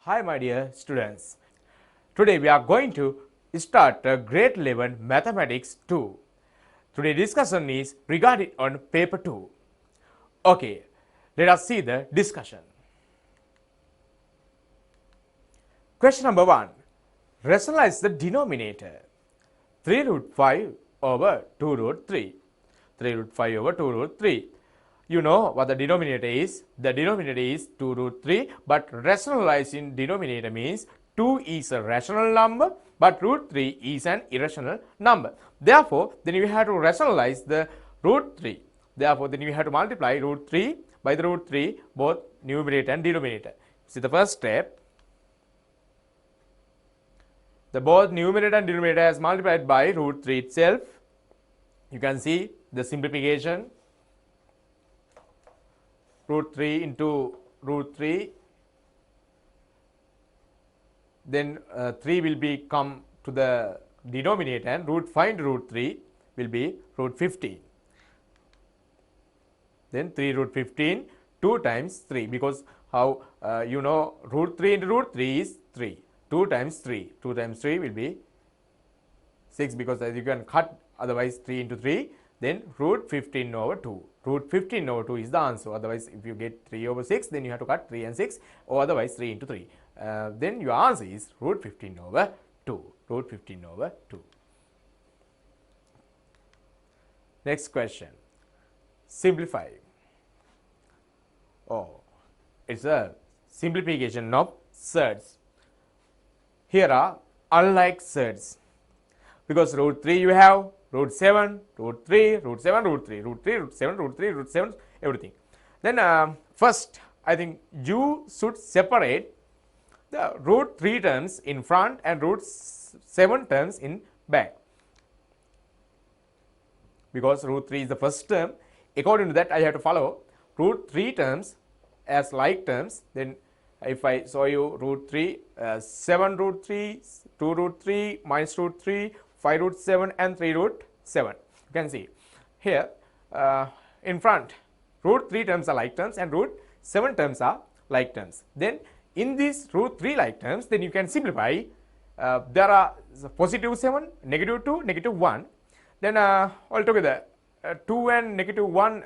Hi my dear students. Today we are going to start grade 11 mathematics 2. Today's discussion is regarding on paper 2. Okay, let us see the discussion. Question number 1. Rationalize the denominator. 3 root 5 over 2 root 3. 3 root 5 over 2 root 3. You know what the denominator is. The denominator is 2 root 3, but rationalizing denominator means 2 is a rational number, but root 3 is an irrational number. Therefore, then you have to rationalize the root 3. Therefore, then you have to multiply root 3 by the root 3, both numerator and denominator. See the first step. The both numerator and denominator is multiplied by root 3 itself. You can see the simplification. Root 3 into root 3, then 3 will be come to the denominator, and root 5 into root 3 will be root 15. Then 3 root 15, 2 times 3, because how root 3 into root 3 is 3. 2 times 3 will be 6, because as you can cut otherwise 3 into 3, then root 15 over 2. Root 15 over 2 is the answer. Otherwise, if you get 3 over 6, then you have to cut 3 and 6, or otherwise 3 into 3. Then your answer is root 15 over 2. Root 15 over 2. Next question. Simplify. Oh, it's a simplification of surds. Here are unlike surds. Because root 3 you have root 7, root 3, root 7, root 3, root 3, root 7, root 3, root 7, everything. Then first, I think you should separate the root 3 terms in front and root 7 terms in back. Because root 3 is the first term, according to that I have to follow root 3 terms as like terms. Then if I show you root 3, 7 root 3, 2 root 3, minus root 3, 5 root 7 and 3 root 7. You can see here in front root 3 terms are like terms and root 7 terms are like terms. Then in these root 3 like terms, then you can simplify. There are positive 7, negative 2, negative 1. Then altogether 2 and negative 1,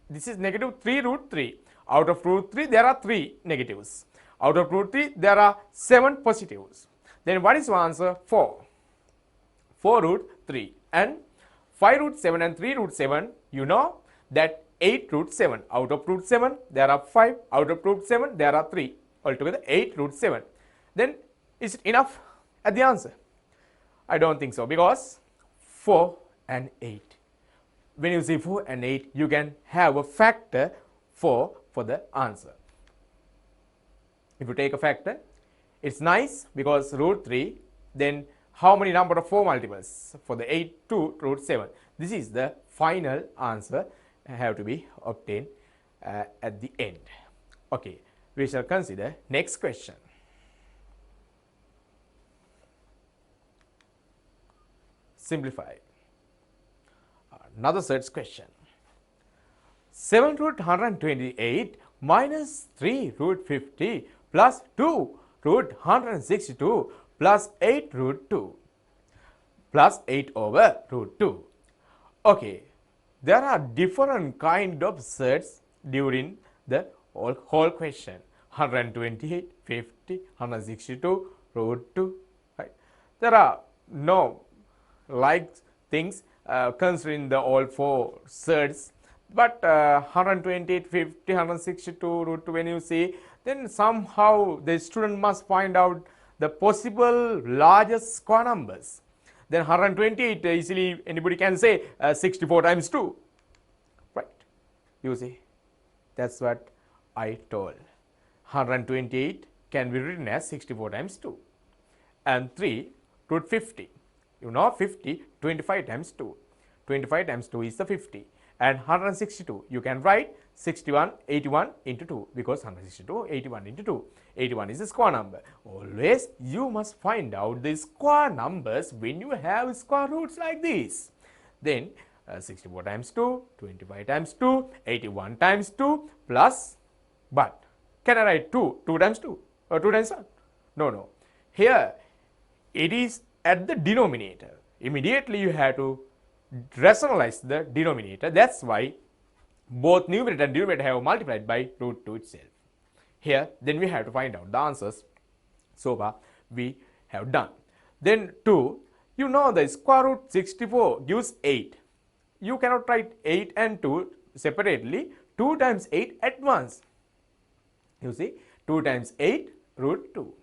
this is negative 3 root 3. Out of root 3 there are 3 negatives. Out of root 3 there are 7 positives. Then what is your answer? 4. 4 root 3 and 5 root 7 and 3 root 7, you know that 8 root 7. Out of root 7 there are 5, out of root 7 there are 3, altogether 8 root 7. Then is it enough at the answer? I don't think so, because 4 and 8. When you see 4 and 8, you can have a factor 4 for the answer. If you take a factor, it's nice, because root 3, then how many number of 4 multiples? For the 8 to root 7. This is the final answer have to be obtained at the end. Okay, we shall consider next question. Simplify. Another search question. 7 root 128 minus 3 root 50 plus 2 root 162 plus 8 root 2 plus 8 over root 2. Okay, there are different kind of surds during the whole question. 128, 50, 162, root 2. Right? There are no like things considering the all 4 surds. But 128, 50, 162, root 2, when you see, then somehow the student must find out the possible largest square numbers. Then 128, easily anybody can say 64 times 2. Right? You see, that's what I told. 128 can be written as 64 times 2. And 3 root 50. You know 50, 25 times 2. 25 times 2 is the 50. And 162, you can write 61, 81 into 2, because 162, 81 into 2. 81 is a square number. Always you must find out the square numbers when you have square roots like this. Then 64 times 2, 25 times 2, 81 times 2 plus, but can I write 2 times 2 or 2 times 1? No. Here it is at the denominator. Immediately you have to rationalize the denominator. That's why both numerator and denominator have multiplied by root 2 itself. Here, then we have to find out the answers. So far, we have done. Then 2, you know the square root 64 gives 8. You cannot write 8 and 2 separately. 2 times 8 at once. You see, 2 times 8 root 2.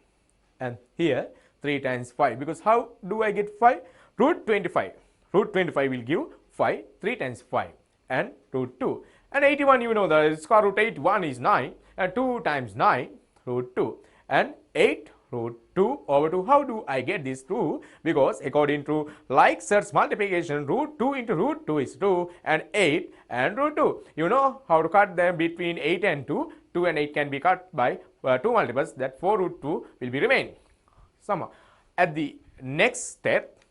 And here 3 times 5, because how do I get 5? Root 25. Root 25 will give 5, 3 times 5 and root 2. And 81, you know the square root 81 is 9 and 2 times 9 root 2 and 8 root 2 over 2. How do I get this 2? Because according to like such multiplication, root 2 into root 2 is 2 and 8 and root 2. You know how to cut them between 8 and 2. 2 and 8 can be cut by 2 multiples, that 4 root 2 will be remain. Somehow at the next step,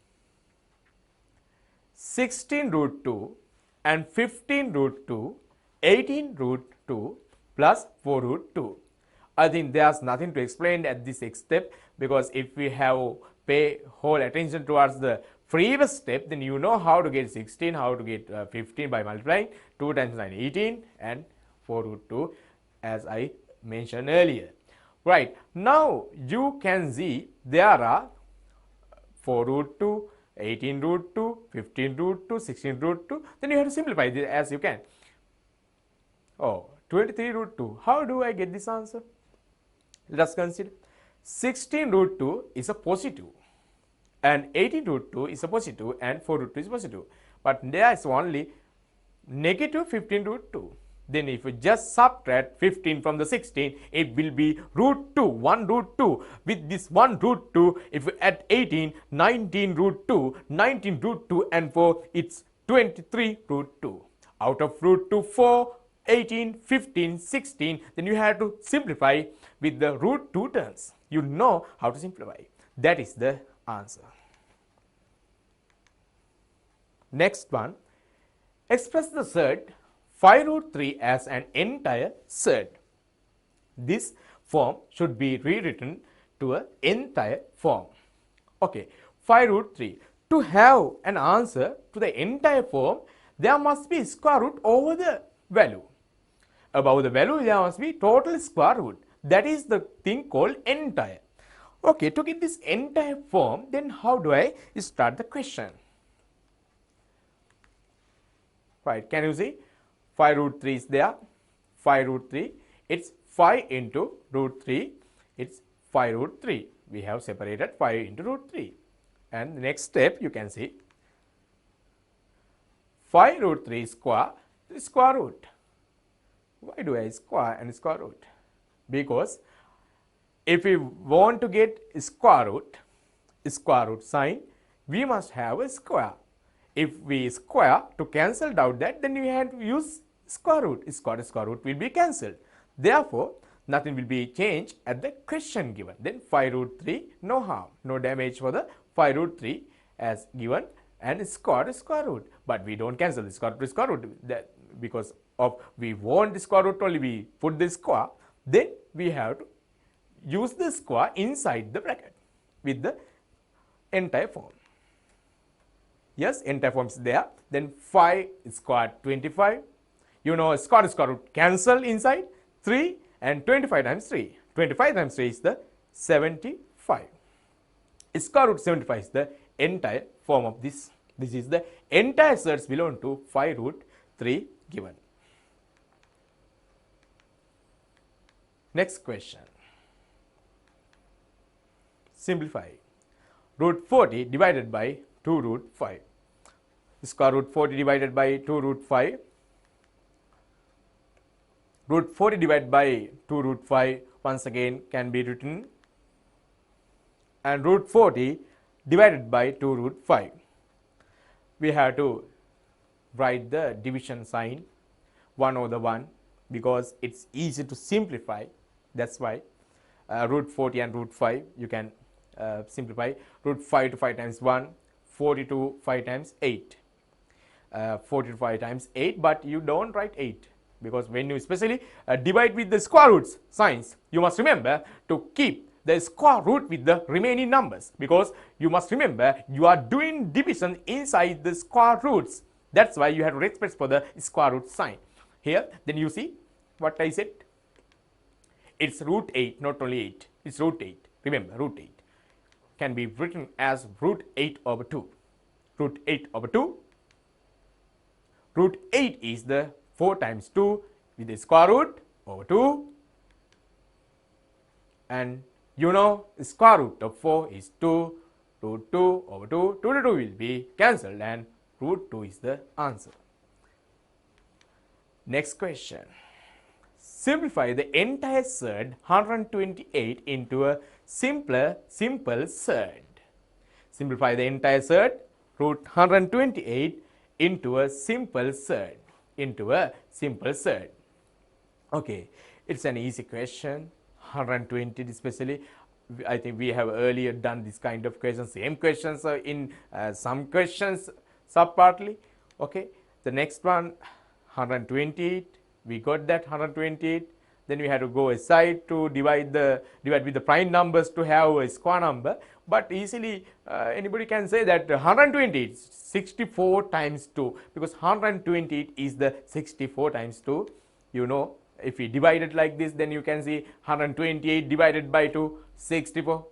16 root 2 and 15 root 2, 18 root 2 plus 4 root 2. I think there's nothing to explain at this step, because if we have pay whole attention towards the previous step, then you know how to get 16, how to get 15 by multiplying 2 times 9, 18 and 4 root 2 as I mentioned earlier. Right, now you can see there are 4 root 2, 18 root 2, 15 root 2, 16 root 2. Then you have to simplify this as you can. Oh, 23 root 2. How do I get this answer? Let us consider. 16 root 2 is a positive and 18 root 2 is a positive and 4 root 2 is positive. But there is only negative 15 root 2. Then if you just subtract 15 from the 16, it will be root 2, 1 root 2. With this 1 root 2, if you add 18, 19 root 2, 19 root 2 and 4, it's 23 root 2. Out of root 2, 4, 18, 15, 16, then you have to simplify with the root 2 terms. You know how to simplify. That is the answer. Next one, express the surd 5 root 3 as an entire surd. This form should be rewritten to an entire form. Okay, 5 root 3. To have an answer to the entire form, there must be square root over the value. Above the value, there must be total square root. That is the thing called entire. Okay, to get this entire form, then how do I start the question? Right, can you see? 5 root 3 is there, 5 root 3, it's 5 into root 3, it's 5 root 3. We have separated 5 into root 3. And the next step you can see, 5 root 3 square, the square root. Why do I square and square root? Because if we want to get square root sign, we must have a square. If we square to cancel out that, then we have to use square root. Square root will be cancelled. Therefore, nothing will be changed at the question given. Then 5 root 3, no harm, no damage for the 5 root 3 as given, and square root. But we don't cancel the square root that because of we want the square root only, we put the square. Then we have to use the square inside the bracket with the entire form. Yes, entire form is there. Then 5 square 25. You know square root cancel inside 3 and 25 times 3. 25 times 3 is the 75. Square root 75 is the entire form of this. This is the entire surds belong to 5 root 3 given. Next question. Simplify. Root 40 divided by 2 root 5. Square root 40 divided by 2 root 5. Root 40 divided by 2 root 5 once again can be written, and root 40 divided by 2 root 5. We have to write the division sign 1 over 1 because it's easy to simplify. That's why root 40 and root 5 you can simplify. Root 5 to 5 times 1, 40 to 5 times 8. 40 to 5 times 8, but you don't write 8. Because when you especially divide with the square roots signs, you must remember to keep the square root with the remaining numbers, because you must remember you are doing division inside the square roots. That's why you have to respect for the square root sign. Here, then you see what I said. It's root 8, not only 8. It's root 8. Remember, root 8 can be written as root 8 over 2. Root 8 over 2. Root 8 is the 4 times 2 with the square root over 2. And you know, square root of 4 is 2. Root 2 over 2. 2 to 2 will be cancelled and root 2 is the answer. Next question. Simplify the entire surd 128 into a simple surd. Simplify the entire surd root 128 into a simple surd. Okay, it's an easy question. 120 especially. I think we have earlier done this kind of questions. Same questions in some questions subpartly. Okay, the next one 128. We got that 128. Then we had to go aside to divide with the prime numbers to have a square number. But easily anybody can say that 128 is 64 times 2, because 128 is the 64 times 2. You know, if we divide it like this, then you can see 128 divided by 2, 64.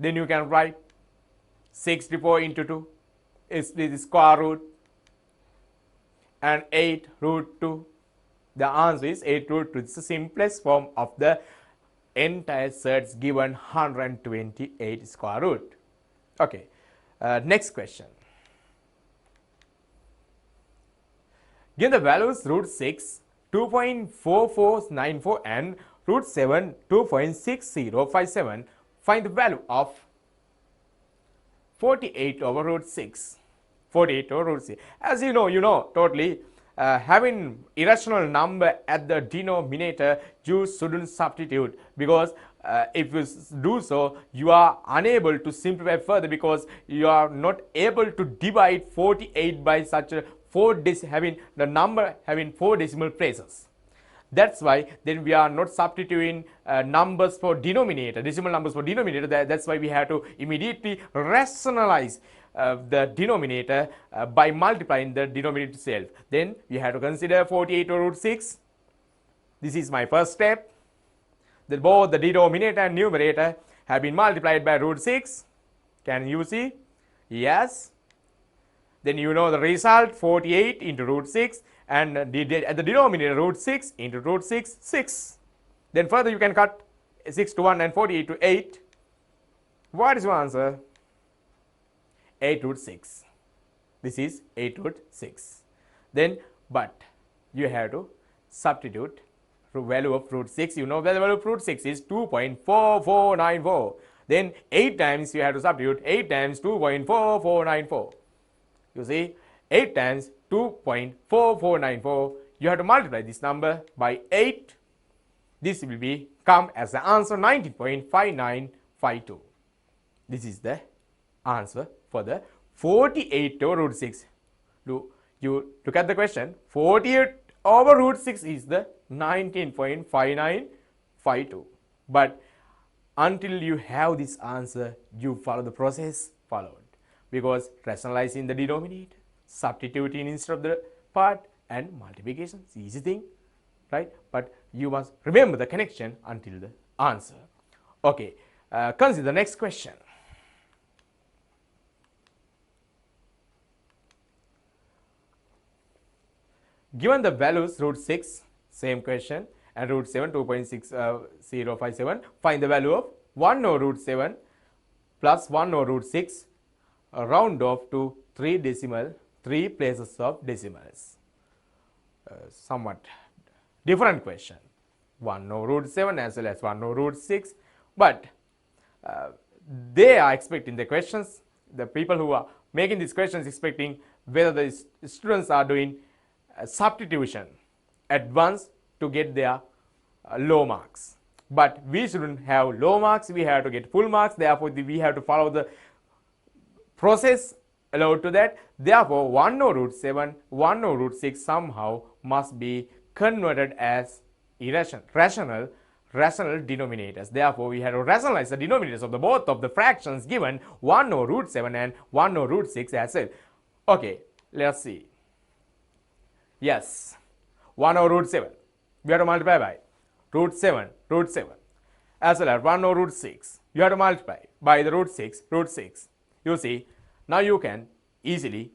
Then you can write 64 into 2 is the square root, and 8 root 2. The answer is 8 root 2. It's the simplest form of the entire surds given 128 square root. Okay, next question. Given the values root 6, 2.4494 and root 7, 2.6057, find the value of 48 over root 6. 48 over root 6. As you know totally. Having irrational number at the denominator, you shouldn't substitute, because if you do so, you are unable to simplify further, because you are not able to divide 48 by such a having the number having 4 decimal places. That's why then we are not substituting numbers for denominator, decimal numbers for denominator. That's why we have to immediately rationalize the denominator by multiplying the denominator itself. Then we have to consider 48 over root 6. This is my first step. Then both the denominator and numerator have been multiplied by root 6. Can you see? Yes. Then you know the result, 48 into root 6, and at the denominator root 6 into root 6, 6. Then further you can cut 6 to 1 and 48 to 8. What is your answer? 8 root 6. This is 8 root 6. Then, but you have to substitute the value of root 6. You know the value of root 6 is 2.4494. Then 8 times you have to substitute 8 times 2.4494. You see, 8 times 2.4494. You have to multiply this number by 8. This will come as the answer 19.5952. This is the answer for the 48 over root 6. You look at the question. 48 over root 6 is the 19.5952. But until you have this answer, you follow the process followed. Because rationalizing the denominator, substituting instead of the part, and multiplication, it's easy thing, right? But you must remember the connection until the answer. Okay, consider the next question. Given the values root 6, same question, and root 7, 2.6057, find the value of 1 over root 7 plus 1 over root 6, round off to 3 places of decimals. Somewhat different question. 1 over root 7 as well as 1 over root 6, but they are expecting the questions, the people who are making these questions expecting whether the students are doing substitution at once to get their low marks. But we shouldn't have low marks, we have to get full marks. Therefore, we have to follow the process allowed to that. Therefore, 1 over root 7, 1 over root 6 somehow must be converted as rational rational denominators. Therefore, we have to rationalize the denominators of the both of the fractions given 1 over root 7 and 1 over root 6 as well. Okay, let's see. Yes, 1 over root 7. We have to multiply by root 7 as well as 1 over root 6. You have to multiply by the root 6. You see, now you can easily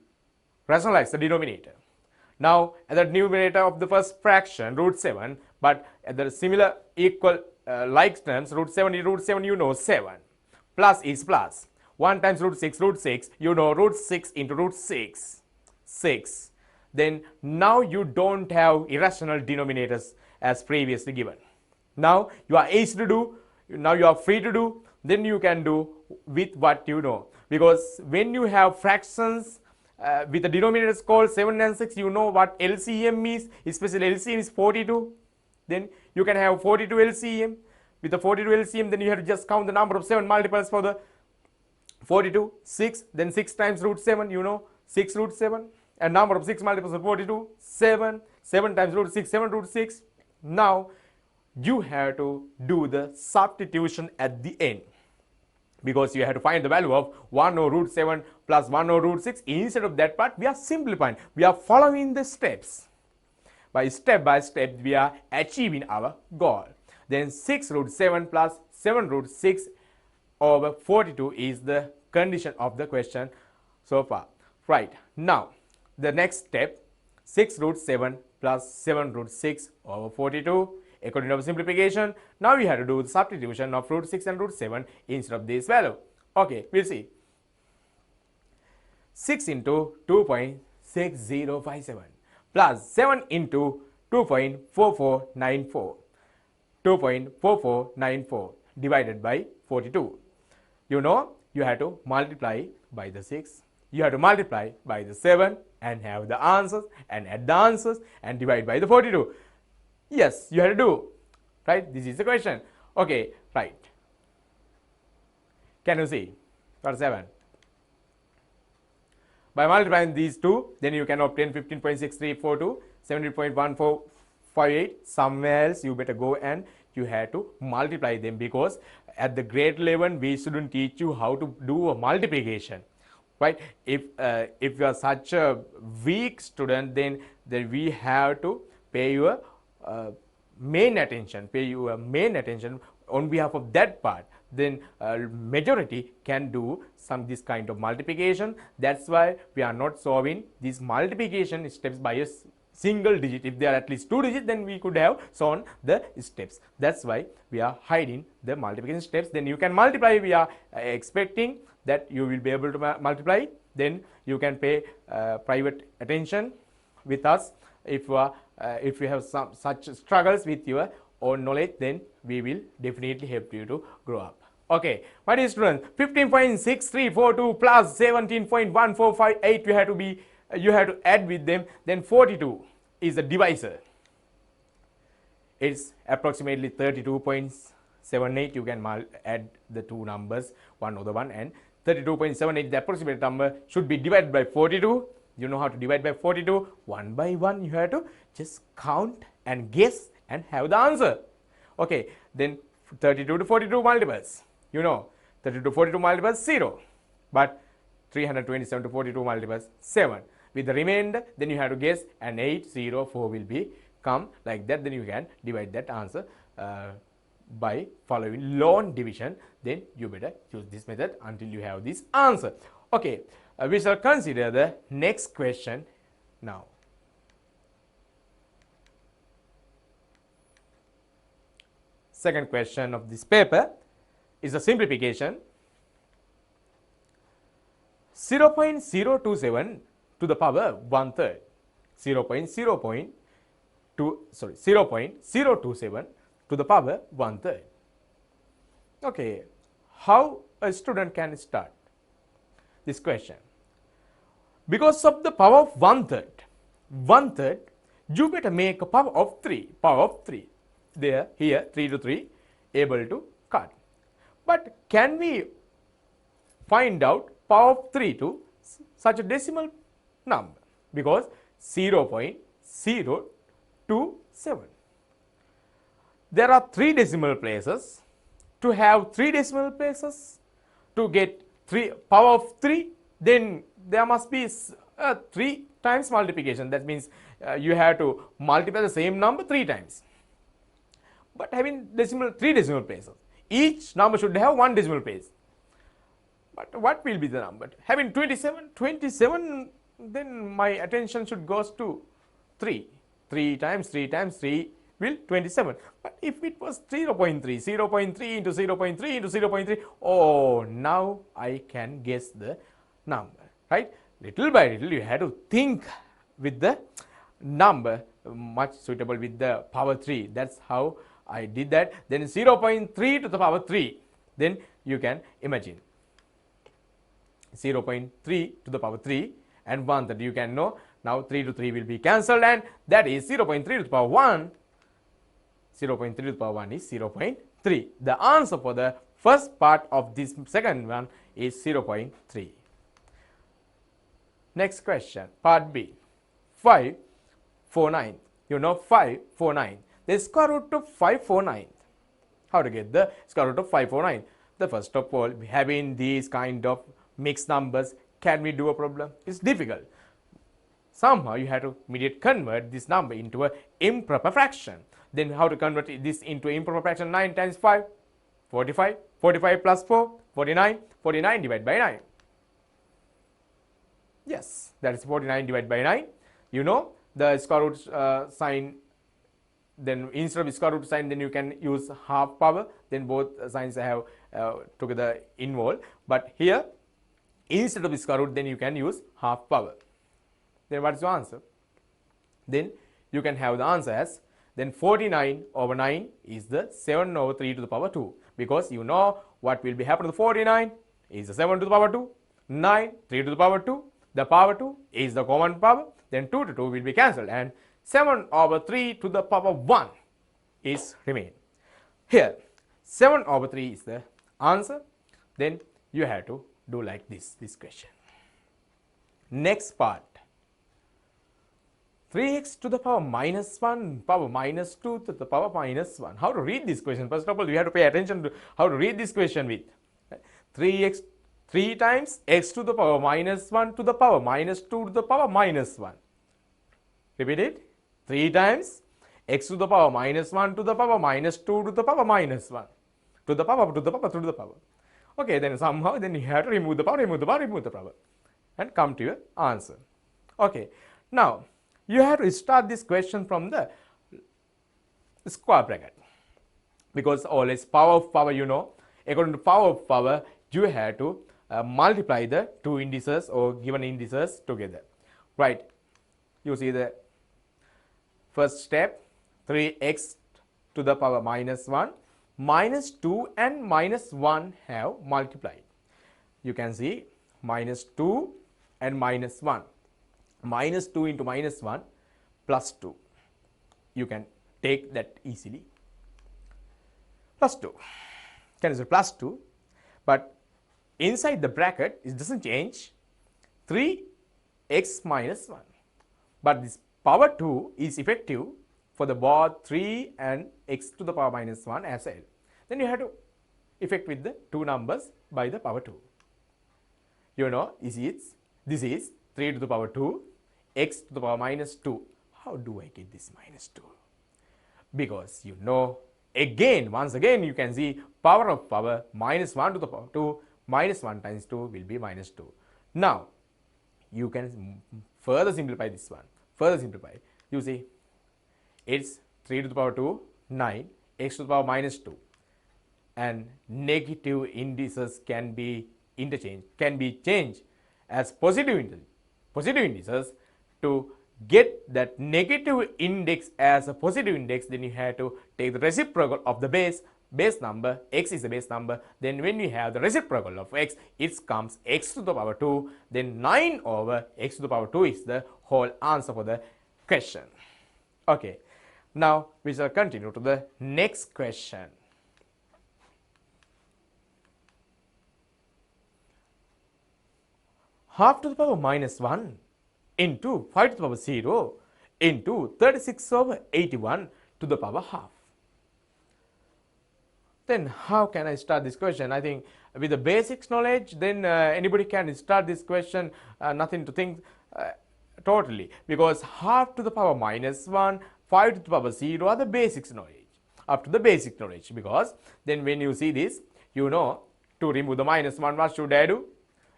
rationalize the denominator. Now, at the numerator of the first fraction, root 7, but at the similar equal like terms, root 7 is root 7, you know 7. Plus is plus. 1 times root 6, you know root 6 into root 6, 6. Then now you don't have irrational denominators as previously given. Now you are asked to do, now you are free to do, then you can do with what you know. Because when you have fractions with the denominators called 7 and 6, you know what LCM is, especially LCM is 42. Then you can have 42 LCM. With the 42 LCM, then you have to just count the number of 7 multiples for the 42, 6, then 6 times root 7, you know, 6 root 7. And number of 6 multiples of 42, 7, 7 times root 6, 7 root 6. Now, you have to do the substitution at the end. Because you have to find the value of 1 over root 7 plus 1 over root 6. Instead of that part, we are simplifying. We are following the steps. By step, we are achieving our goal. Then 6 root 7 plus 7 root 6 over 42 is the condition of the question so far. Right. Now, the next step, 6 root 7 plus 7 root 6 over 42. According to our simplification, now we have to do the substitution of root 6 and root 7 instead of this value. Okay, we'll see. 6 into 2.6057 plus 7 into 2.4494. 2.4494 divided by 42. You know, you have to multiply by the 6. You have to multiply by the 7 and have the answers and add the answers and divide by the 42. Yes, you have to do. Right? This is the question. Okay, right. Can you see? What is 7? By multiplying these two, then you can obtain 15.6342, 17.1458. Somewhere else you better go and you have to multiply them, because at the grade 11 we shouldn't teach you how to do a multiplication. Right? If you are such a weak student, then we have to pay your main attention on behalf of that part. Then majority can do this kind of multiplication. That's why we are not solving these multiplication steps by a single digit. If there are at least 2 digits, then we could have shown the steps. That's why we are hiding the multiplication steps. Then you can multiply. We are expecting that you will be able to multiply. Then you can pay private attention with us. If you have some such struggles with your own knowledge, then we will definitely help you to grow up. Okay, my dear students, 15.6342 plus 17.1458 you have to add with them. Then 42 is a divisor. It's approximately 32.78. You can add the two numbers, one over one, and 32.78, the approximate number, should be divided by 42. You know how to divide by 42. One by one, you have to just count and guess and have the answer. Okay, then 32 to 42 multiples. You know, 32 to 42 multiples 0. But 327 to 42 multiples 7. With the remainder, then you have to guess, and 804 will be come like that. Then you can divide that answer by following lone division. Then you better use this method until you have this answer. Okay, we shall consider the next question now. Second question of this paper is a simplification. 0.027 to the power 1/3. 0.027 to the power 1/3. Okay, how a student can start this question? Because of the power of 1/3, you better make a power of 3. Power of 3. There, here, 3 to 3, able to cut. But can we find out power of 3 to such a decimal number? Because 0.027. there are 3 decimal places. To have 3 decimal places, to get 3 power of 3, then there must be 3 times multiplication. That means you have to multiply the same number 3 times. But having 3 decimal places, each number should have 1 decimal place. But what will be the number? Having 27, then my attention should goes to 3. 3 times 3 will 27. But if it was 0.3 into 0.3 into 0.3, oh, now I can guess the number, right? Little by little you have to think with the number much suitable with the power 3. That's how I did that. Then 0.3 to the power 3. Then you can imagine 0.3 to the power 3 and 1, that you can know. Now 3 to 3 will be cancelled, and that is 0.3 to the power 1. 0.3 to the power 1 is 0.3. The answer for the first part of this second one is 0.3. Next question, part B. 549. You know 549. The square root of 549. How to get the square root of 549? The first of all, having these kind of mixed numbers, can we do a problem? It's difficult. Somehow you have to immediately convert this number into an improper fraction. Then how to convert this into improper fraction? 9 times 5, 45. 45 plus 4, 49. 49 divided by 9. Yes, that is 49 divided by 9. You know the square root sign. Then instead of square root sign, then you can use half power. Then both signs have together involved. But here, instead of square root, then you can use half power. Then what is your answer? Then you can have the answer as, then 49 over 9 is the 7 over 3 to the power 2. Because you know what will be happen to the 49 is the 7 to the power 2, 9, 3 to the power 2. The power 2 is the common power. Then 2 to 2 will be cancelled, and 7 over 3 to the power 1 is remain. Here 7 over 3 is the answer. Then you have to do like this question. Next part, 3x to the power minus 1 power minus 2 to the power minus 1. How to read this question? First of all, you have to pay attention to how to read this question with 3x 3 times x to the power minus 1 to the power minus 2 to the power minus 1. Repeat it. 3 times x to the power minus 1 to the power minus 2 to the power minus 1 to the power to the power to the power. Okay, then somehow then you have to remove the power, remove the power and come to your answer. Okay, now you have to start this question from the square bracket, because always power of power, you know, according to power of power you have to multiply the two indices or given indices together, right? You see the first step, 3x to the power minus 1, minus 2 and minus 1 have multiplied. You can see minus 2 and minus 1. Minus 2 into minus 1 plus 2. You can take that easily. Plus 2. Can you say plus 2? But inside the bracket, it doesn't change. 3x minus 1. But this power 2 is effective for the both 3 and x to the power minus 1 as well. Then you have to effect with the two numbers by the power 2. You know, this is 3 to the power 2, x to the power minus 2. How do I get this minus 2? Because you know, once again you can see power of power minus 1 to the power 2, minus 1 times 2 will be minus 2. Now, you can further simplify this one. You see, it's 3 to the power 2, 9, x to the power minus 2. And negative indices can be changed as positive indices. To get that negative index as a positive index, then you have to take the reciprocal of the base number. X is the base number. Then when you have the reciprocal of x, it comes x to the power 2. Then 9 over x to the power 2 is the whole answer for the question. Okay, now we shall continue to the next question. Half to the power minus 1 into 5 to the power 0 into 36 over 81 to the power half. Then how can I start this question? I think with the basics knowledge, then anybody can start this question, nothing to think totally, because half to the power minus 1, 5 to the power 0 are the basics knowledge, up to the basic knowledge, because then when you see this, you know, to remove the minus 1, what should I do?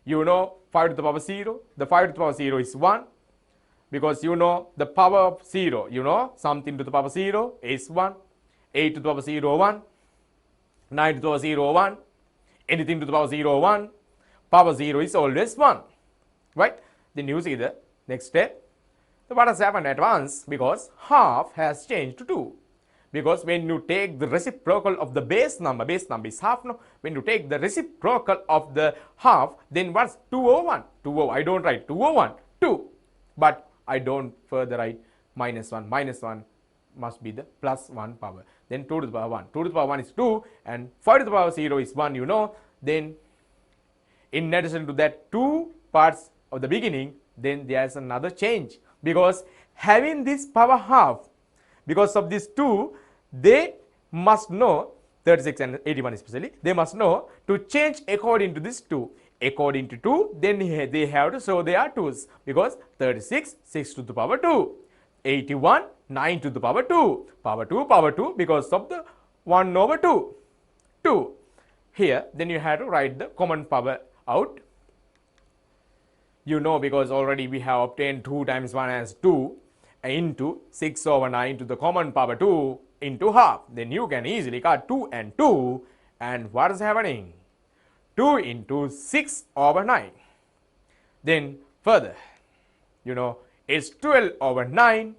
You know 5 to the power 0, the 5 to the power 0 is 1, because you know the power of 0, you know something to the power 0 is 1, 8 to the power 0, 1, 9 to the power 0, 1, anything to the power 0, 1, power 0 is always 1, right? Then you see the next step. So what has happened at once? Because half has changed to 2. Because when you take the reciprocal of the base number is half, no? When you take the reciprocal of the half, then what's 2 over 1? 2 over, I don't write 2 over 1, 2. But I don't further write minus 1. Minus 1 must be the plus 1 power. Then 2 to the power 1. 2 to the power 1 is 2, and 5 to the power 0 is 1, you know. Then in addition to that 2 parts of the beginning, then there is another change. Because having this power half, because of these 2, they must know, 36 and 81 especially, they must know to change according to this 2. According to 2, then they have to show their 2's, because 36, 6 to the power 2. 81, 9 to the power 2. Power 2, because of the 1 over 2. 2. Here, then you have to write the common power out. You know, because already we have obtained 2 times 1 as 2 into 6 over 9 to the common power 2 into half. Then you can easily cut 2 and 2, and what is happening? 2 into 6 over 9. Then further, you know, it's 12 over 9,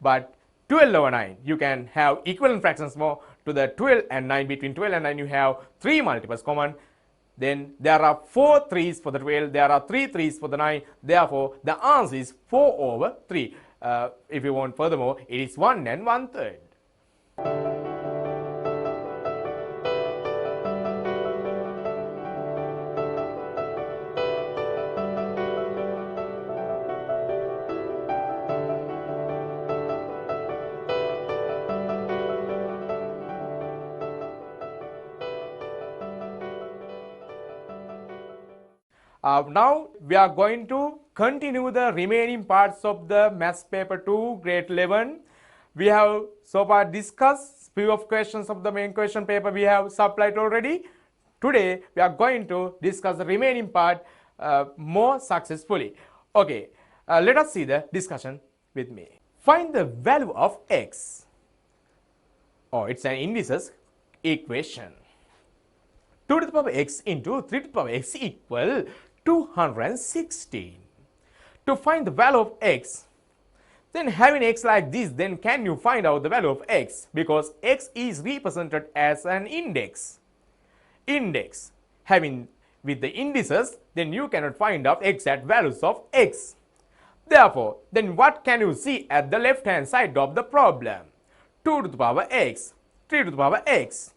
but 12 over 9, you can have equivalent fractions more to the 12 and 9. Between 12 and 9, you have 3 multiples common. Then there are 4 3's for the 12, there are 3 3's for the 9, therefore the answer is 4 over 3. If you want furthermore, it is 1 and 1/3. Now we are going to continue the remaining parts of the Maths Paper 2, Grade 11. We have so far discussed few of questions of the main question paper we have supplied already. Today we are going to discuss the remaining part more successfully. Okay, let us see the discussion with me. Find the value of x. Oh, it's an indices equation. 2 to the power x into 3 to the power x equal 216. To find the value of x, then having x like this, then can you find out the value of x? Because x is represented as an index. Index. Having with the indices, then you cannot find out exact values of x. Therefore, then what can you see at the left hand side of the problem? 2 to the power x, 3 to the power x,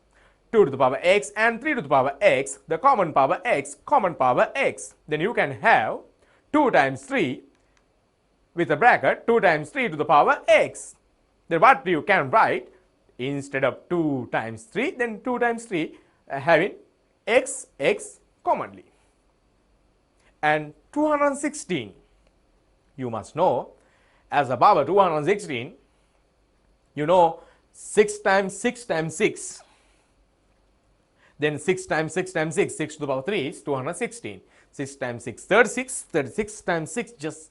2 to the power x and 3 to the power x, the common power x, common power x. Then you can have 2 times 3 with a bracket, 2 times 3 to the power x. Then what you can write? Instead of 2 times 3, then 2 times 3 having x commonly. And 216, you must know, as a power 216, you know 6 times 6 times 6. Then 6 times 6 times 6, 6 to the power 3 is 216. 6 times 6, 36. 36 times 6 just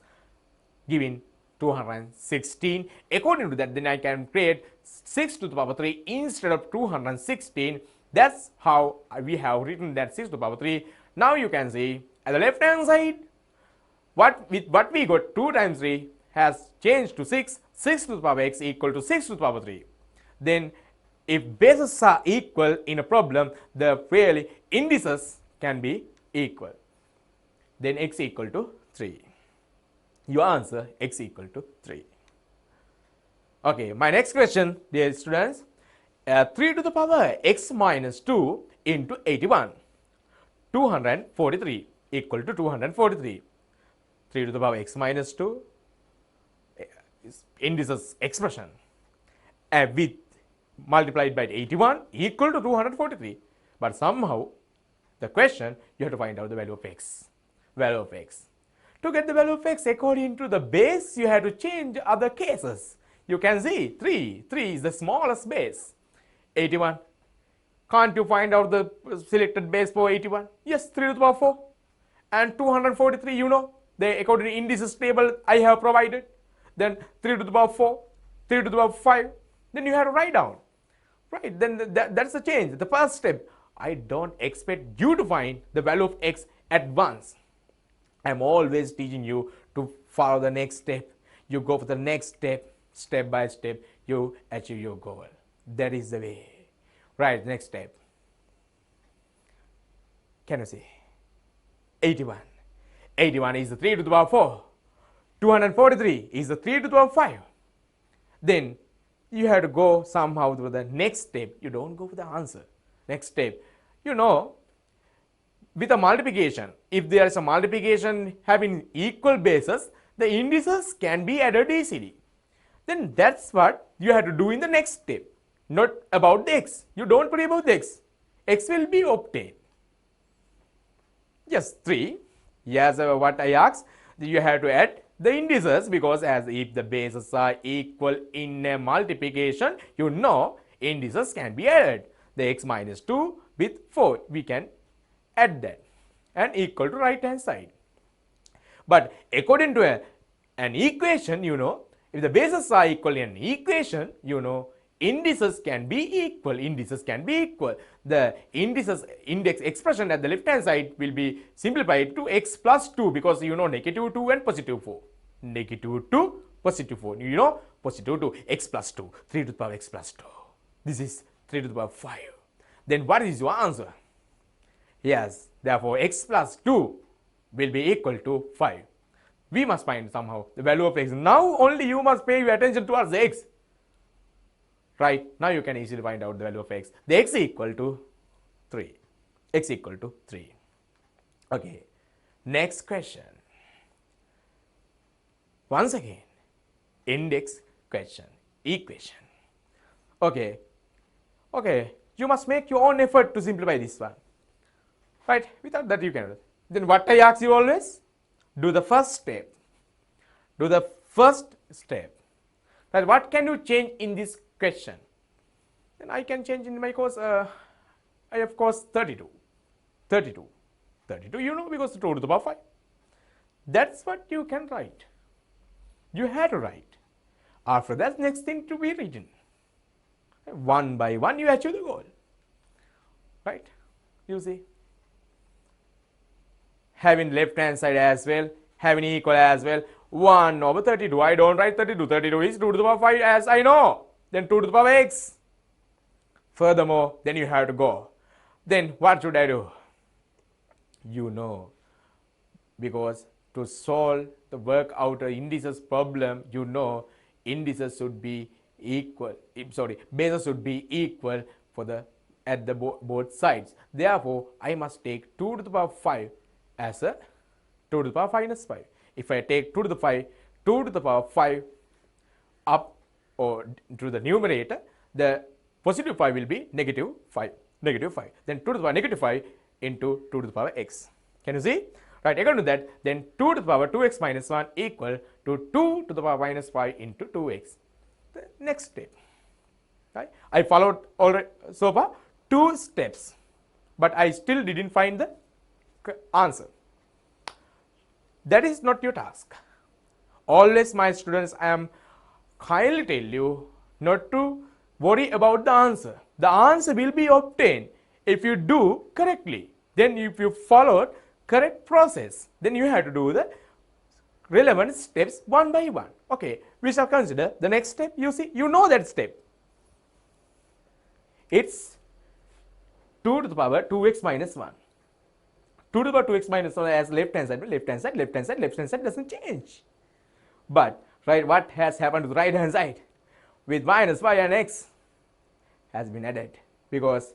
giving 216. According to that, then I can create 6 to the power 3 instead of 216. That's how we have written that 6 to the power 3. Now you can see at the left hand side, what we got 2 times 3 has changed to 6. 6 to the power x equal to 6 to the power 3. Then if bases are equal in a problem, the really indices can be equal. Then x equal to 3. Your answer, x equal to 3. Okay, my next question, dear students, 3 to the power x minus 2 into 81, 243 equal to 243. 3 to the power x minus 2 is indices expression with multiplied by 81 equal to 243. But somehow, the question, you have to find out the value of x. Value of x. To get the value of x according to the base, you have to change other cases. You can see 3 is the smallest base. 81. Can't you find out the selected base for 81? Yes, 3 to the power 4. And 243, you know, according to indices table I have provided. Then 3 to the power 4, 3 to the power 5. Then you have to write down. Right, then that's the change. The first step. I don't expect you to find the value of x at once. I'm always teaching you to follow the next step. You go for the next step, step by step, you achieve your goal. That is the way. Right, next step. Can you see? 81. 81 is the 3 to the power 4. 243 is the 3 to the power 5. Then you have to go somehow to the next step. You don't go for the answer. Next step. You know, with a multiplication, if there is a multiplication having equal bases, the indices can be added easily. Then that's what you have to do in the next step. Not about the x. You don't worry about the x. X will be obtained. Yes, 3. Yes, what I asked, you have to add the indices, because as if the bases are equal in a multiplication, you know indices can be added. The x minus 2 with 4, we can add that and equal to right hand side. But according to an equation, you know, if the bases are equal in an equation, you know, indices can be equal. Indices can be equal. The index expression at the left hand side will be simplified to x plus 2, because you know negative 2 and positive 4. Negative 2, positive 4. You know, positive 2, x plus 2, 3 to the power x plus 2. This is 3 to the power 5. Then what is your answer? Yes, therefore x plus 2 will be equal to 5. We must find somehow the value of x. Now only you must pay your attention towards the x. Right, now you can easily find out the value of x. The x equal to 3. X equal to 3. Okay, next question. Once again, index question, equation. Okay, you must make your own effort to simplify this one. Right, without that you cannot. Then what I ask you always, do the first step. Do the first step. Right, what can you change in this question? Then I can change in my course, I have course 32, you know, because 2 to the power 5. That's what you can write. You have to write. After that, next thing to be written. One by one, you achieve the goal. Right? You see. Having left hand side as well, having equal as well. 1 over 32. I don't write 32. 32 is 2 to the power 5 as I know. Then 2 to the power x. Furthermore, then you have to go. Then what should I do? You know. Because to solve the work out indices problem, you know indices should be equal. Bases should be equal for the at the both sides. Therefore, I must take 2 to the power 5 as a 2 to the power minus 5. If I take 2 to the power 5 up or to the numerator, the positive 5 will be negative 5. Then 2 to the power negative 5 into 2 to the power x. Can you see? Right, according to that, then 2 to the power 2x minus 1 equal to 2 to the power minus 5 into 2x. The next step. Right? I followed already so far 2 steps, but I still didn't find the answer. That is not your task. Always, my students, I am kindly tell you not to worry about the answer. The answer will be obtained if you do correctly. Then if you followed correct process, then you have to do the relevant steps one by one. Okay, we shall consider the next step. You see, you know that step. It's 2 to the power 2x minus 1. 2 to the power 2x minus 1 as left hand side doesn't change. But right, what has happened to the right hand side? With minus 5 and x has been added, because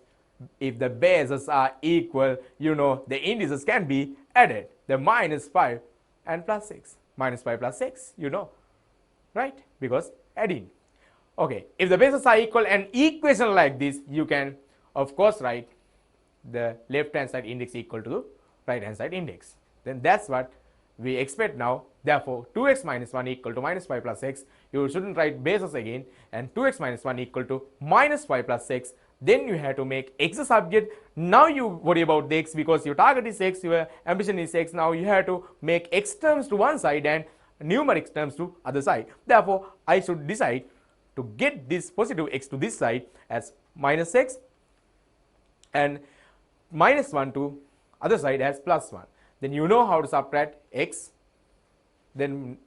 if the bases are equal, you know the indices can be added. The minus 5 and plus 6. Minus 5 plus 6, you know. Right? Because adding. Okay, if the bases are equal, an equation like this, you can of course write the left hand side index equal to the right hand side index. Then that's what we expect now. Therefore 2x minus 1 equal to minus 5 plus x. You shouldn't write bases again, and 2x minus 1 equal to minus 5 plus x. Then you have to make x a subject. Now you worry about the x because your target is x, your ambition is x. Now you have to make x terms to one side and numeric terms to other side. Therefore I should decide to get this positive x to this side as minus x, and minus 1 to other side as plus 1. Then you know how to subtract x. Then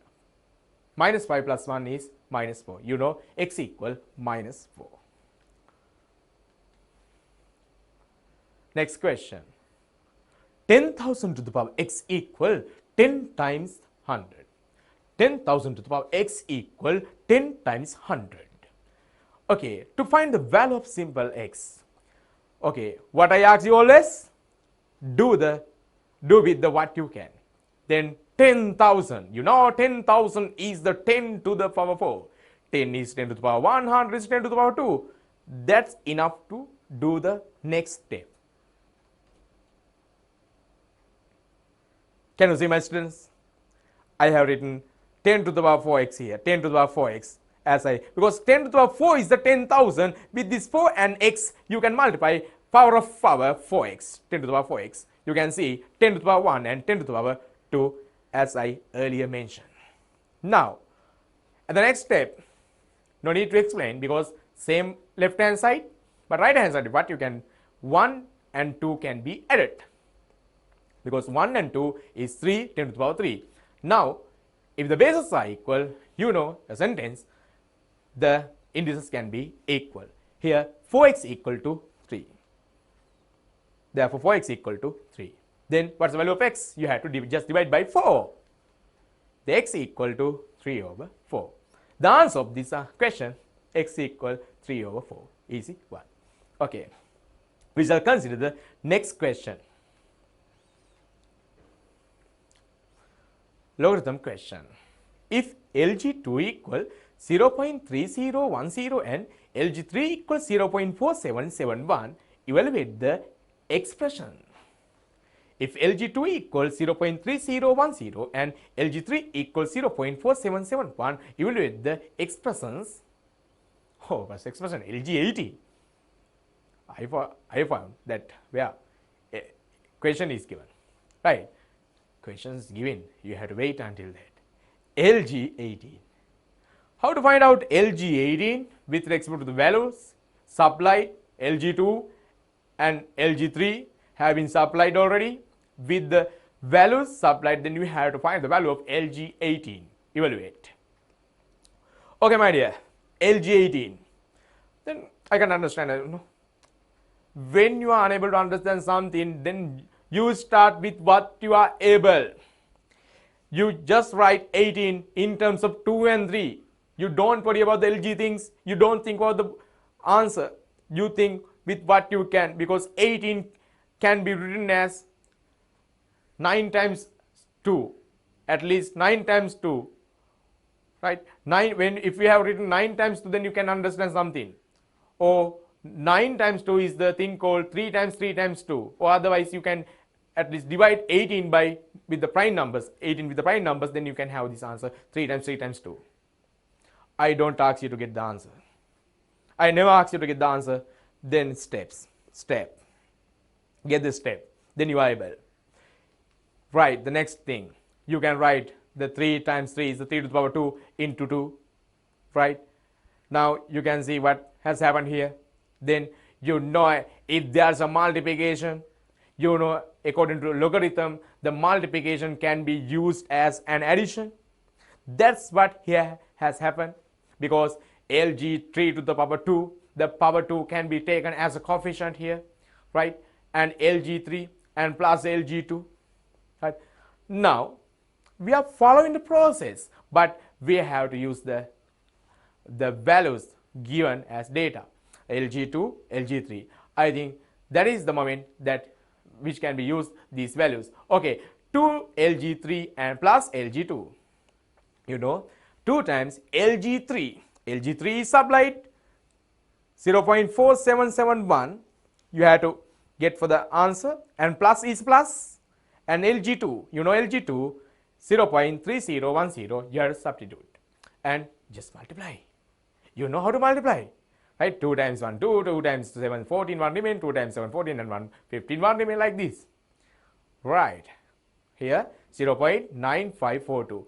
minus 5 plus 1 is minus 4. You know x equal minus 4. Next question. 10,000 to the power x equal 10 times 100. 10,000 to the power x equal 10 times 100. Okay, to find the value of simple x. Okay, what I ask you always, do with the what you can. Then 10,000, you know 10,000 is the 10 to the power 4. 10 is 10 to the power 1, 100 is 10 to the power 2. That's enough to do the next step. Can you see, my students? I have written 10 to the power 4x here, 10 to the power 4x. Because 10 to the power 4 is the 10,000. With this 4 and x, you can multiply power of power 4x, 10 to the power 4x. You can see 10 to the power 1 and 10 to the power 2, as I earlier mentioned. Now, at the next step, no need to explain because same left hand side, but right hand side, what you can, 1 and 2 can be added. Because 1 and 2 is 3, 10 to the power 3. Now, if the bases are equal, you know a sentence, the indices can be equal. Here 4x equal to 3. Therefore 4x equal to 3. Then what's the value of x? You have to just divide by 4. The x equal to 3 over 4. The answer of this question, x equal 3 over 4. Easy one. Okay. We shall consider the next question. Logarithm question. If LG2 equal 0.3010 and LG3 equals 0.4771, evaluate the expression. If LG2 equals 0.3010 and LG3 equals 0.4771, evaluate the expressions. Oh, what's the expression? LG18. I found that where question is given. Right? Question is given. You have to wait until that. LG18. How to find out LG18 with respect to the values supplied? LG2 and LG3 have been supplied already. With the values supplied, then you have to find the value of LG18. Evaluate. Okay, my dear, LG18. Then I can understand. When you are unable to understand something, then you start with what you are able. You just write 18 in terms of 2 and 3. You don't worry about the LG things. You don't think about the answer. You think with what you can, because 18 can be written as 9 times 2, at least 9 times 2, right? 9, if you have written 9 times 2, then you can understand something. Or 9 times 2 is the thing called 3 times 3 times 2, or otherwise you can at least divide 18 with the prime numbers, 18 with the prime numbers, then you can have this answer 3 times 3 times 2. I don't ask you to get the answer. I never ask you to get the answer. Then step. Get the step. Then you are able. Write the next thing. You can write the 3 times 3 is the 3 to the power 2 into 2. Right? Now you can see what has happened here. Then you know if there's a multiplication, you know according to logarithm, the multiplication can be used as an addition. That's what here has happened, because LG3 to the power 2, the power 2 can be taken as a coefficient here, right? And LG3 and plus LG2, right? Now we are following the process, but we have to use the values given as data, LG2, LG3. I think that is the moment that which can be used, these values. Okay, 2 LG3 and plus LG2. You know, 2 times LG3. LG3 is supplied 0.4771, you have to get for the answer, and plus is plus, and LG2, you know LG2 0.3010, you have to substitute and just multiply. You know how to multiply, right? 2 times 1 2, 2 times 7 14, 1 remain, 2 times 7 14, and 1 15, 1 remain, like this, right? Here 0.9542.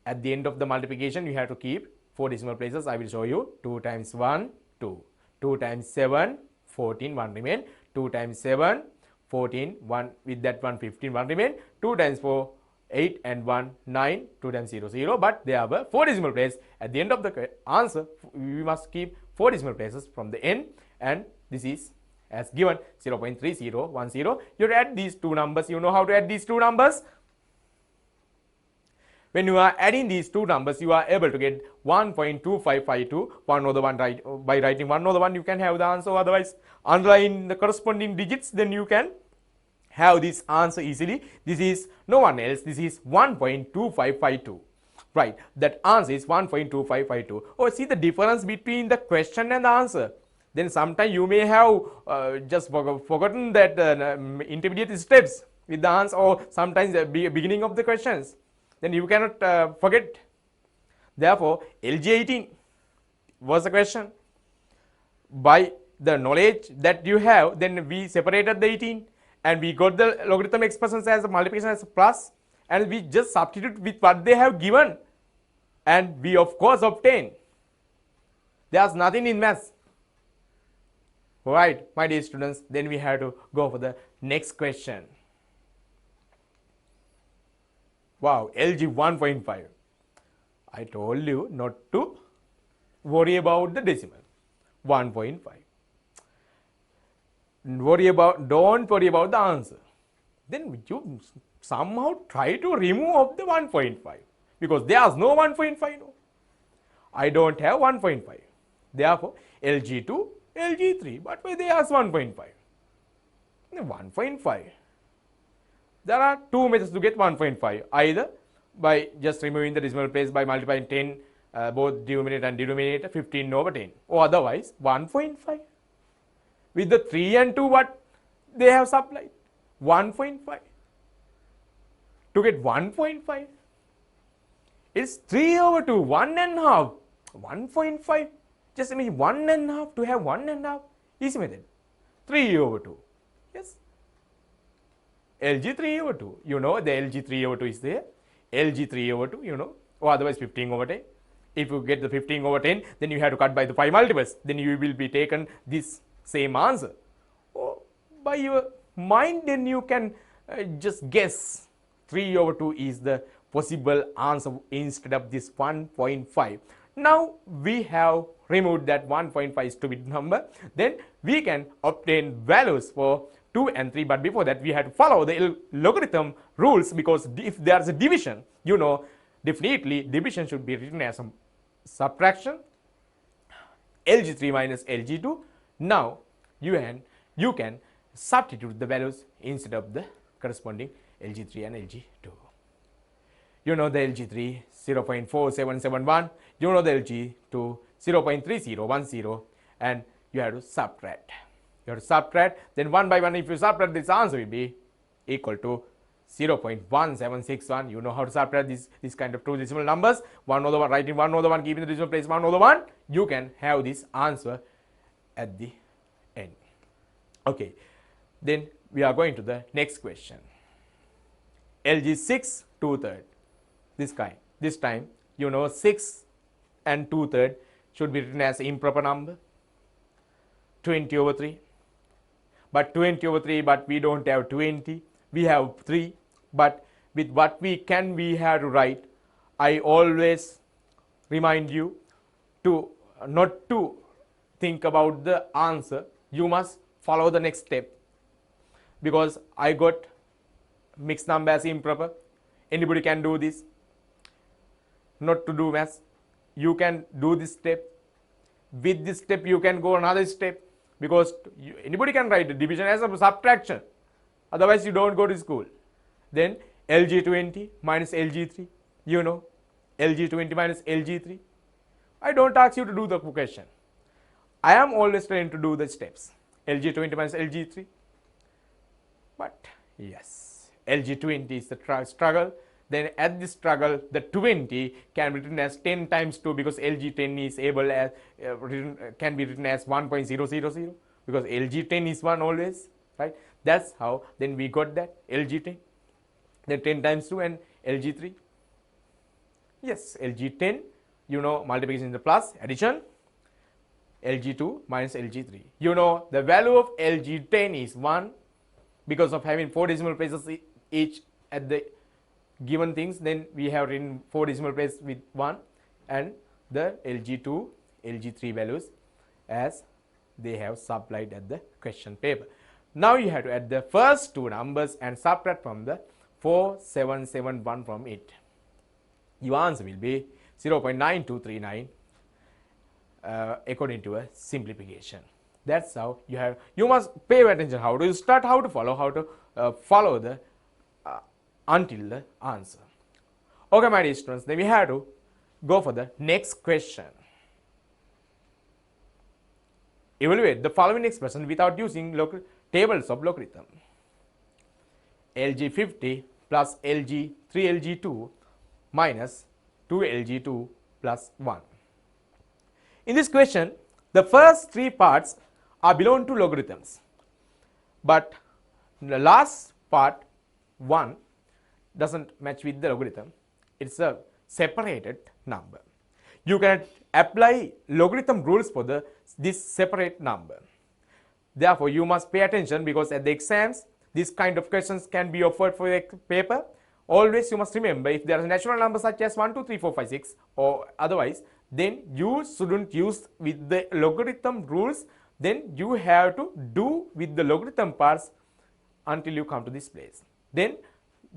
At the end of the multiplication you have to keep 4 decimal places. I will show you. 2 times 1 2, 2 times 7 14, 1 remain, 2 times 7 14, 1 with that 1 15, 1 remain, 2 times 4 8 and 1 9, 2 times 0 0, but there were 4 decimal places. At the end of the answer we must keep 4 decimal places from the end, and this is as given 0.3010. You have to add these two numbers. You know how to add these two numbers. When you are adding these two numbers, you are able to get 1.2552. One or the one, right? By writing one or the one, you can have the answer. Otherwise, underline the corresponding digits, then you can have this answer easily. This is no one else. This is 1.2552. Right? That answer is 1.2552. Oh, see the difference between the question and the answer. Then sometimes you may have just forgotten that intermediate steps with the answer, or sometimes the beginning of the questions. Then you cannot forget. Therefore, LG18 was the question. By the knowledge that you have, then we separated the 18 and we got the logarithm expressions as a multiplication as a plus, and we just substitute with what they have given, and we of course obtain. There's nothing in maths. Right, my dear students, then we have to go for the next question. Wow, LG 1.5. I told you not to worry about the decimal. 1.5. Don't worry about the answer. Then you somehow try to remove the 1.5, because there is no 1.5. No, I don't have 1.5. Therefore, LG2, LG3, but why they ask 1.5? 1.5. There are two methods to get 1.5. Either by just removing the decimal place by multiplying 10, both numerator and denominator, 15 over 10. Or otherwise, 1.5. With the 3 and 2, what they have supplied? 1.5. To get 1.5, it's 3 over 2, 1 and a half. 1.5. Just imagine 1 and a half, to have 1 and a half. Easy method. 3 over 2. Yes. LG 3 over 2. You know the LG 3 over 2 is there. LG 3 over 2, you know. Or otherwise 15 over 10. If you get the 15 over 10, then you have to cut by the 5 multiples. Then you will be taken this same answer. Or by your mind, then you can just guess 3 over 2 is the possible answer instead of this 1.5. Now we have removed that 1.5 stupid number. Then we can obtain values for 2 and 3, but before that we have to follow the logarithm rules, because if there is a division, you know, definitely division should be written as a subtraction. LG3 minus LG2. Now you can substitute the values instead of the corresponding LG3 and LG2. You know the LG3 0.4771, you know the LG2 0.3010, and you have to subtract. You have to subtract, then one by one, if you subtract, this answer will be equal to 0.1761. You know how to subtract this kind of two decimal numbers. 1 over 1, writing 1 over 1, keeping the decimal place 1 over 1, you can have this answer at the end. Okay, then we are going to the next question. LG 6 2/3. This time, you know 6 and 2/3 should be written as improper number. 20 over 3. But 20 over 3, but we don't have 20. We have 3. But with what we have to write. I always remind you to not to think about the answer. You must follow the next step. Because I got mixed number as improper. Anybody can do this. Not to do maths. You can do this step. With this step, you can go another step. Because anybody can write division as a subtraction. Otherwise, you don't go to school. Then LG20 minus LG3. You know, LG20 minus LG3. I don't ask you to do the question. I am always trying to do the steps. LG20 minus LG3. But yes, LG20 is the struggle. Then at this struggle, the 20 can be written as 10 times 2 because LG10 is able as can be written as 1.000 because LG10 is 1 always, right? That's how then we got that LG10. Then 10 times 2 and LG3. Yes, LG10, you know, multiplication is the plus, addition, LG2 minus LG3. You know, the value of LG10 is 1 because of having 4 decimal places each at the given things. Then we have written 4 decimal places with 1 and the LG2, LG3 values as they have supplied at the question paper. Now you have to add the first 2 numbers and subtract from the 4771 from it. Your answer will be 0.9239 according to a simplification. That's how you must pay attention how to start, how to follow the until the answer. Okay, my dear students, then we have to go for the next question. Evaluate the following expression without using tables of logarithm. LG50 plus LG 3LG2 minus 2LG2 plus 1. In this question, the first 3 parts are belong to logarithms, but the last part 1 doesn't match with the logarithm. It's a separated number. You can apply logarithm rules for this separate number. Therefore, you must pay attention because at the exams, this kind of questions can be offered for the paper. Always you must remember, if there are natural numbers such as 1, 2, 3, 4, 5, 6 or otherwise, then you shouldn't use with the logarithm rules. Then you have to do with the logarithm parts until you come to this place. Then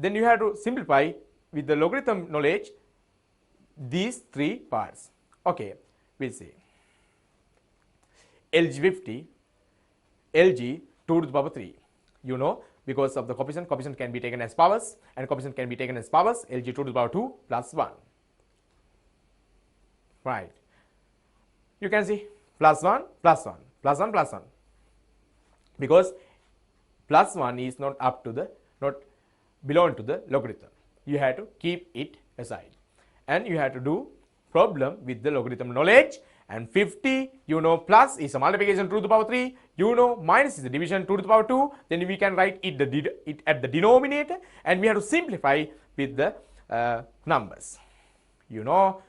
you have to simplify with the logarithm knowledge these 3 parts. Okay, we'll see. LG50, LG 2 to the power 3. You know, because of the coefficient can be taken as powers and coefficient can be taken as powers. LG 2 to the power 2 plus 1. Right. You can see plus 1 plus 1 plus 1 plus 1 because plus 1 is not belong to the logarithm. You have to keep it aside and you have to do problem with the logarithm knowledge. And 50, you know, plus is a multiplication 2 to the power 3, you know, minus is a division 2 to the power 2, then we can write it at the denominator and we have to simplify with the numbers. You know,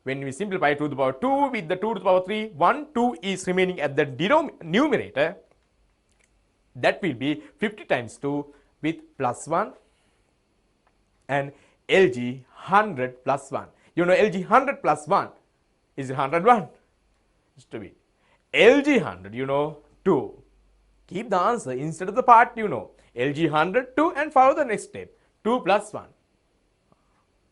when we simplify 2 to the power 2 with the 2 to the power 3, 1, 2 is remaining at the numerator. That will be 50 times 2 with plus 1 and LG 100 plus 1. You know, LG 100 plus 1 is 101. It's to be LG 100, you know, 2. Keep the answer instead of the part, you know. LG 100, 2 and follow the next step. 2 plus 1.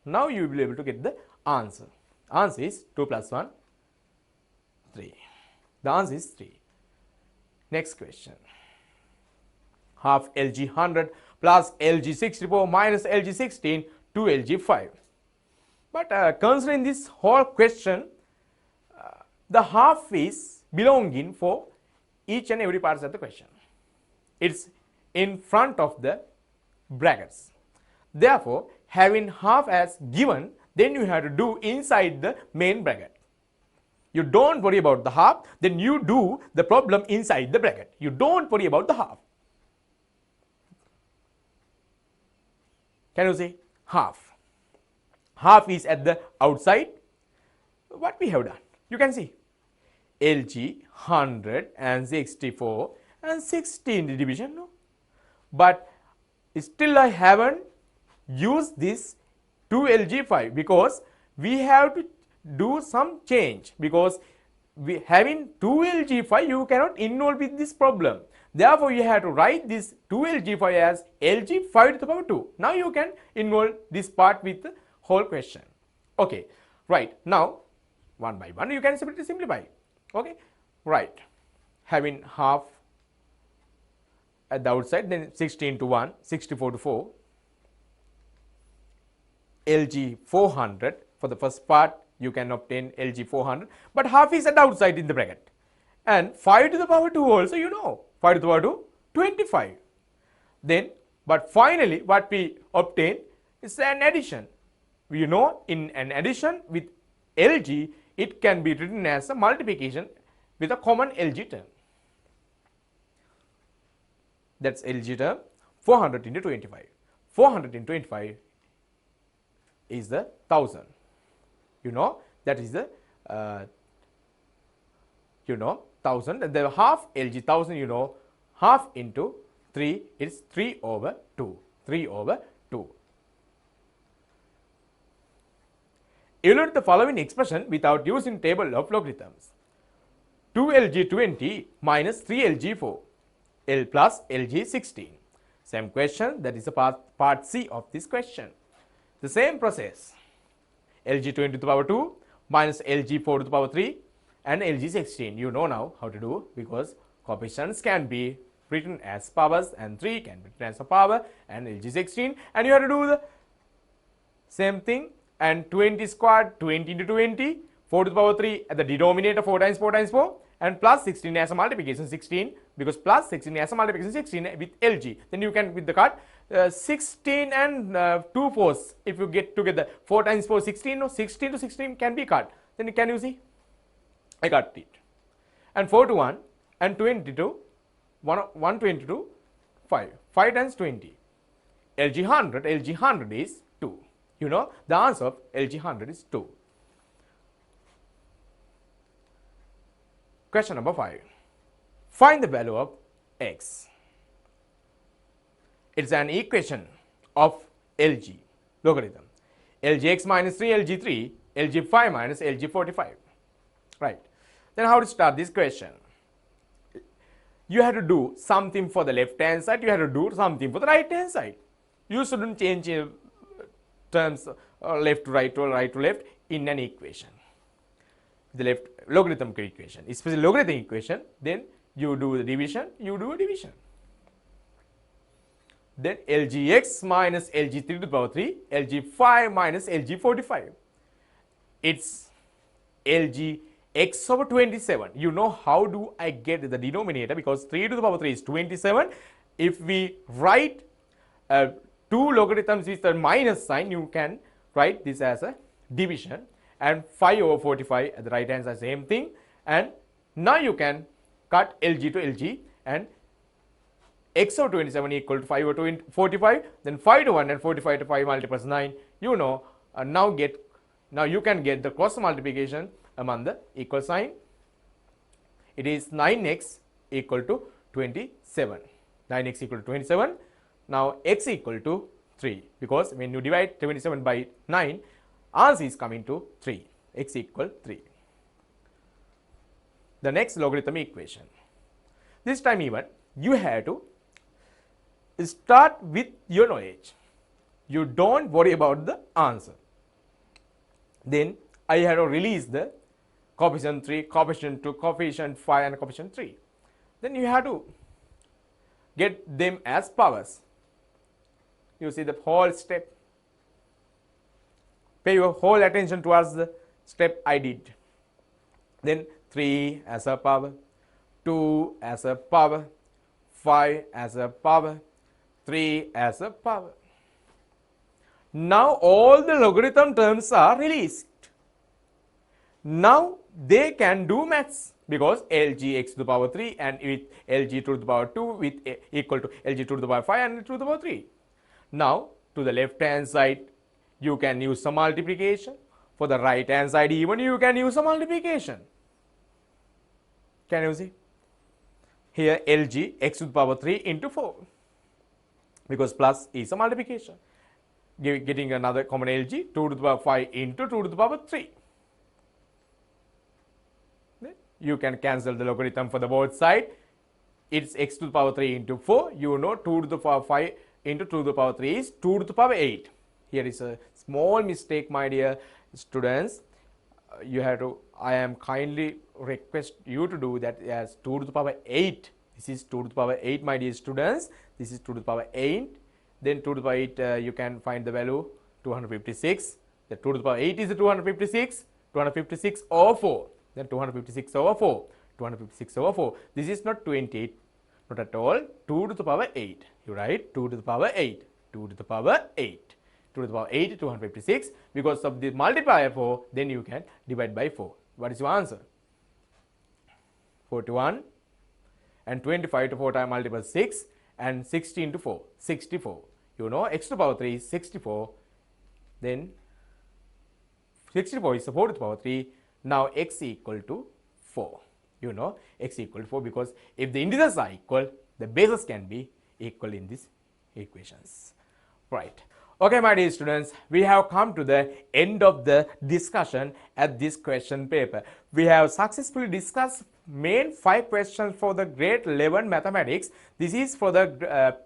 Now you will be able to get the answer. Answer is 2 plus 1, 3. The answer is 3. Next question. Half LG 100 plus LG 64 minus LG 16 to LG 5. But considering this whole question, the half is belonging for each and every part of the question. It's in front of the brackets. Therefore, having half as given, then you have to do inside the main bracket. You don't worry about the half, then you do the problem inside the bracket. You don't worry about the half. Can you see? Half. Half is at the outside. What we have done? You can see. LG 164 and 16 division, no? But still I haven't used this 2LG5 because we have to do some change because we having 2LG5 you cannot involve with this problem. Therefore, you have to write this 2LG5 as LG5 to the power 2. Now you can involve this part with the whole question. Okay, right. Now, one by one you can simply simplify. Okay, right. Having half at the outside, then 16 to 1, 64 to 4. LG 400 for the first part, you can obtain LG 400, but half is at outside in the bracket. And 5 to the power 2 also, you know, 5 to the power 2, 25. Then, but finally what we obtain is an addition. You know, in an addition with LG, it can be written as a multiplication with a common LG term. That's LG term, 400 into 25. 400 into 25 is the 1000. You know, that is the 1000, and the half LG 1000, you know, half into 3 is 3 over 2. 3 over 2. Evaluate the following expression without using table of logarithms. 2LG20 minus 3LG4, L plus LG16. Same question, that is the part C of this question. The same process. LG20 to the power 2 minus LG4 to the power 3 and LG16. You know now how to do, because coefficients can be written as powers and 3 can be written as a power and LG16, and you have to do the same thing. And 20 squared, 20 into 20, 4 to the power 3 at the denominator, 4 times 4 times 4, and plus 16 as a multiplication 16, because plus 16 as a multiplication 16 with LG. Then you can, with the card, 16 and 2 4s, if you get together 4 times 4 16, no, 16 to 16 can be cut. Then can you see, I got it. And 4 to 1 and 20 to 120 to 5, 5 times 20, LG 100 is 2. You know, the answer of LG 100 is 2. Question number 5. Find the value of x. It's an equation of LG logarithm. LGx minus 3, LG3, LG5 minus LG45. Right. Then how to start this question? You have to do something for the left hand side, you have to do something for the right hand side. You shouldn't change terms left to right or right to left in an equation. The left logarithmic equation, especially logarithmic equation, then you do the division, you do a division. Then LGx minus LG3 to the power 3, LG5 minus LG45. It's LGx over 27. You know how do I get the denominator, because 3 to the power 3 is 27. If we write 2 logarithms with a minus sign, you can write this as a division, and 5 over 45 at the right hand side, same thing. And now you can cut LG to LG, and x over 27 equal to 5 over 45, then 5 to 1 and 45 to 5 multiples 9. You know, now you can get the cross multiplication among the equal sign. It is 9x equal to 27. 9x equal to 27. Now x equal to 3, because when you divide 27 by 9, answer is coming to 3. X equal 3. The next logarithm equation. This time even you have to start with your knowledge. You don't worry about the answer. Then I have to release the coefficient 3, coefficient 2, coefficient 5 and coefficient 3. Then you have to get them as powers. You see the whole step. Pay your whole attention towards the step I did. Then 3 as a power, 2 as a power, 5 as a power, 3 as a power. Now all the logarithm terms are released. Now they can do maths, because LGx to the power 3 and with LG to the power 2 with equal to LG to the power 5 and to the power 3. Now to the left hand side you can use some multiplication. For the right hand side even you can use some multiplication. Can you see? Here LG x to the power 3 into 4, because plus is a multiplication. Getting another common LG, 2 to the power 5 into 2 to the power 3. You can cancel the logarithm for the both side. It's x to the power 3 into 4. You know 2 to the power 5 into 2 to the power 3 is 2 to the power 8. Here is a small mistake, my dear students. You have to, I am kindly request you to do that as 2 to the power 8. This is 2 to the power 8, my dear students. This is 2 to the power 8. Then 2 to the power 8, you can find the value 256. The 2 to the power 8 is 256. 256 over 4. Then 256 over 4. 256 over 4. This is not 28. Not at all. 2 to the power 8. You write 2 to the power 8. 2 to the power 8. 2 to the power 8 256. Because of the multiplier 4, then you can divide by 4. What is your answer? 41. And 25 to 4 times multiple 6. And 16 to 4. 64. You know x to the power 3 is 64. Then 64 is 4 to the power 3. Now x equal to 4. You know x equal to 4 because if the integers are equal, the bases can be equal in these equations. Right. Okay, my dear students, we have come to the end of the discussion at this question paper. We have successfully discussed main 5 questions for the grade 11 mathematics. This is for the